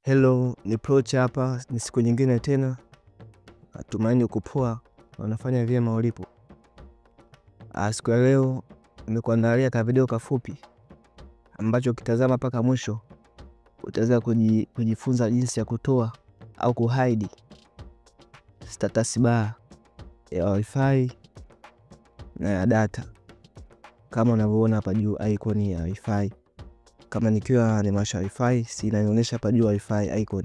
Hello, ni Proch hapa, ni siku nyingine tena. Natumaini uko poa, unafanya vyema ulipo. Siku ya leo nimekuandalia ka video kafupi ambacho ukitazama mpaka mwisho utaweza kujifunza jinsi ya kutoa au kuhide status bar ya wifi na ya data. Kama unavyoona hapa juu icon ya wifi. Kama nikiwa nimewasha wifi, si inaonyesha hapa juu wifi icon.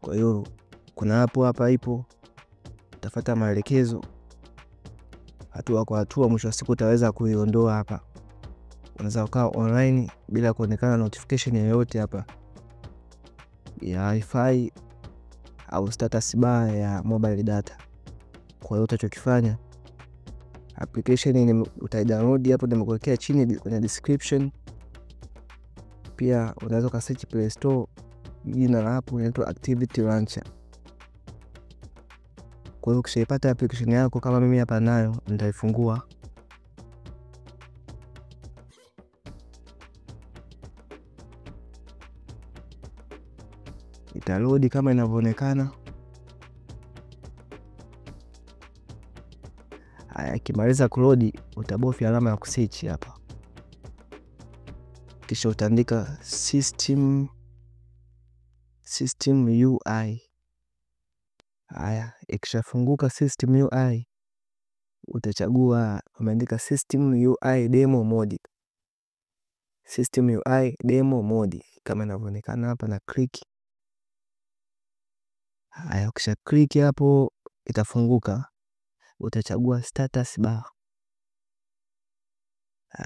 Kwa hiyo kuna hapa ipo, utafuata maelekezo hatua kwa hatua, mwisho wa siku utaweza kuiondoa hapa. Unaweza ukaa online bila kuonekana notification yoyote hapa ya wifi au status bar ya mobile data. Kwa hiyo utachokifanya, application utaidownload hapo, nimekuwekea chini kwenye description. Pia unaweza ka search Play Store, jina la hapo inaitwa Activity Launcher. Kwa hiyo ukishaipata application yako kama mimi hapa nayo, nitaifungua. Itaload kama inavyoonekana. Ikimaliza kuload utabofya alama ya kusearch hapa. Kisha utaandika system UI. Ikishafunguka system UI utachagua umeandika system UI demo mode. System UI demo mode kama inavyoonekana hapa, na click. Ukisha click hapo itafunguka. Utachagua status bar.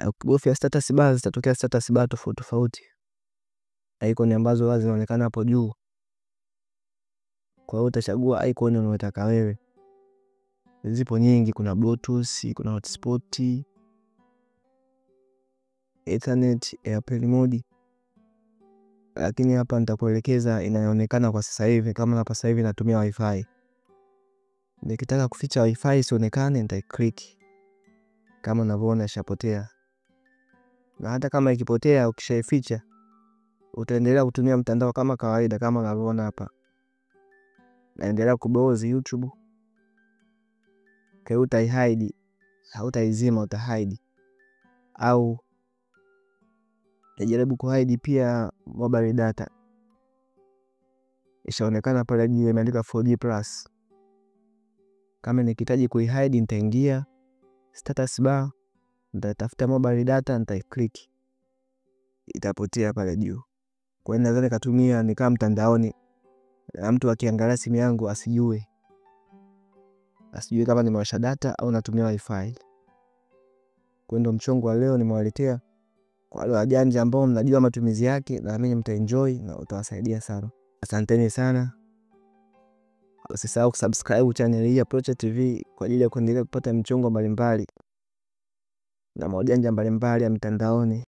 Ukibofya status bar zitatokea status bar tofauti tofauti. Icon ambazo wazi zinaonekana hapo juu. Kwa hiyo utachagua icon unayotaka wewe. Zipo nyingi, kuna Bluetooth, kuna hotspot, Ethernet, airplane mode. Lakini hapa nitakuelekeza inayoonekana kwa sasa hivi. Kama hapa sasa hivi natumia wifi. Nikitaka kuficha wifi isionekane, nita-click. Kama unavyoona ishapotea. Na hata kama ikipotea ukishaificha, utaendelea kutumia mtandao kama kawaida kama unavyoona hapa. Naendelea kubrowse YouTube. Kwa hiyo utai-hide, hautaizima, uta-hide. Au najaribu ku-hide pia mobile data. Ishaonekana pale juu imeandika 4G+. Kama nikihitaji ku-hide, nitaingia status bar, nitatafuta mobile data, nita-click. Itapotea pale juu. Kwa hiyo nadhani katumia nikaa mtandaoni, na mtu akiangalia simu yangu asijue kama nimewasha data au natumia wifi. Kwa ndo mchongo wa leo nimewaletea. Kwa wale wajanja ambao mnajua matumizi yake, naamini mtaenjoy na utawasaidia sana. Asanteni sana. Usisahau kusubscribe channel hii ya Proch TV kwa ajili ya kuendelea kupata mchongo mbalimbali na maujanja mbalimbali ya mtandaoni.